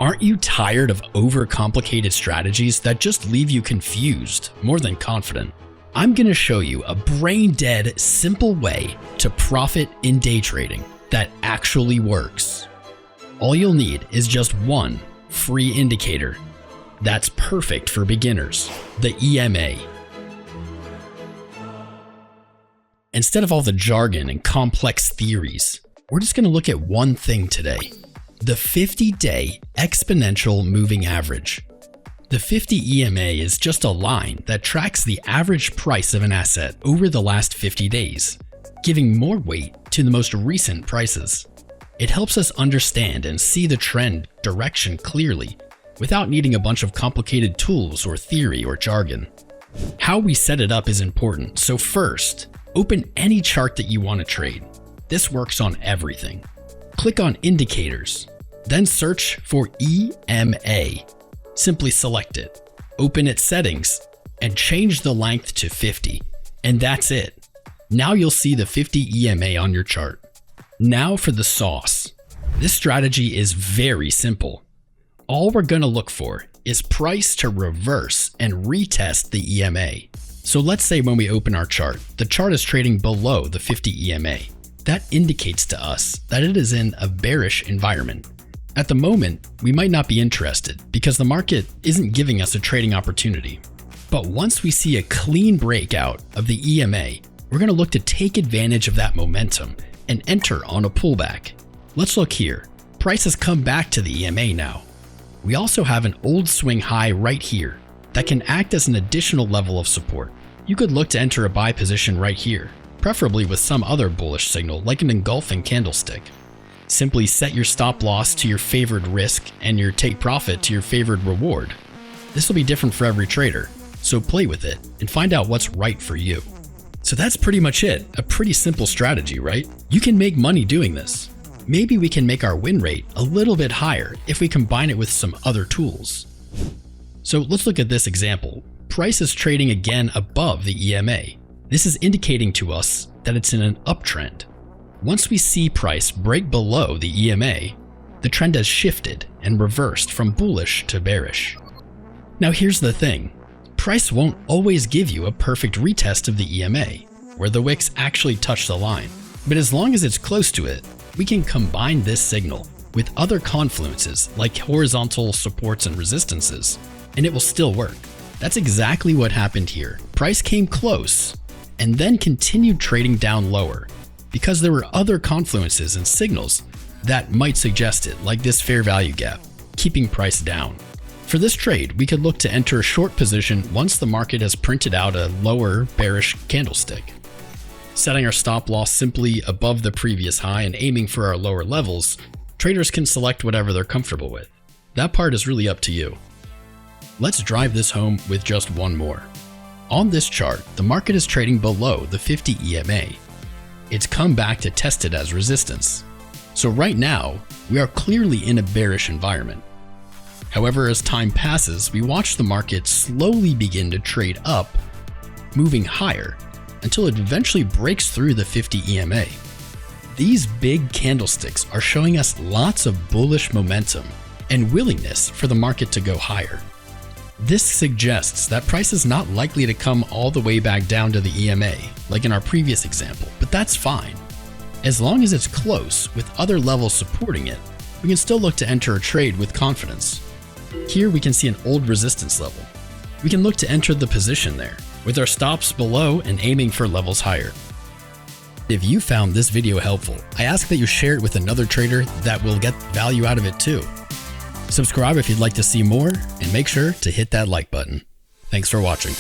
Aren't you tired of overcomplicated strategies that just leave you confused more than confident? I'm going to show you a brain-dead, simple way to profit in day trading that actually works. All you'll need is just one free indicator that's perfect for beginners, the EMA. Instead of all the jargon and complex theories, we're just going to look at one thing today: the 50-day exponential moving average. The 50 EMA is just a line that tracks the average price of an asset over the last 50 days, giving more weight to the most recent prices. It helps us understand and see the trend direction clearly without needing a bunch of complicated tools or theory or jargon. How we set it up is important, so first, open any chart that you want to trade. This works on everything. Click on Indicators, then search for EMA. Simply select it, open its settings, and change the length to 50. And that's it. Now you'll see the 50 EMA on your chart. Now for the sauce. This strategy is very simple. All we're going to look for is price to reverse and retest the EMA. So let's say when we open our chart, the chart is trading below the 50 EMA. That indicates to us that it is in a bearish environment. At the moment, we might not be interested because the market isn't giving us a trading opportunity. But once we see a clean breakout of the EMA, we're going to look to take advantage of that momentum and enter on a pullback. Let's look here. Price has come back to the EMA now. We also have an old swing high right here that can act as an additional level of support. You could look to enter a buy position right here, preferably with some other bullish signal like an engulfing candlestick. Simply set your stop loss to your favored risk and your take profit to your favored reward. This will be different for every trader, so play with it and find out what's right for you. So that's pretty much it. A pretty simple strategy, right? You can make money doing this. Maybe we can make our win rate a little bit higher if we combine it with some other tools. So let's look at this example. Price is trading again above the EMA. This is indicating to us that it's in an uptrend. Once we see price break below the EMA, the trend has shifted and reversed from bullish to bearish. Now here's the thing. Price won't always give you a perfect retest of the EMA, where the wicks actually touch the line. But as long as it's close to it, we can combine this signal with other confluences like horizontal supports and resistances, and it will still work. That's exactly what happened here. Price came close and then continued trading down lower because there were other confluences and signals that might suggest it, like this fair value gap, keeping price down. For this trade, we could look to enter a short position once the market has printed out a lower bearish candlestick. Setting our stop loss simply above the previous high and aiming for our lower levels, traders can select whatever they're comfortable with. That part is really up to you. Let's drive this home with just one more. On this chart, the market is trading below the 50 EMA. It's come back to test it as resistance. So right now, we are clearly in a bearish environment. However, as time passes, we watch the market slowly begin to trade up, moving higher, until it eventually breaks through the 50 EMA. These big candlesticks are showing us lots of bullish momentum and willingness for the market to go higher. This suggests that price is not likely to come all the way back down to the EMA, like in our previous example, but that's fine. As long as it's close with other levels supporting it, we can still look to enter a trade with confidence. Here we can see an old resistance level. We can look to enter the position there, with our stops below and aiming for levels higher. If you found this video helpful, I ask that you share it with another trader that will get value out of it too. Subscribe if you'd like to see more, and make sure to hit that like button. Thanks for watching.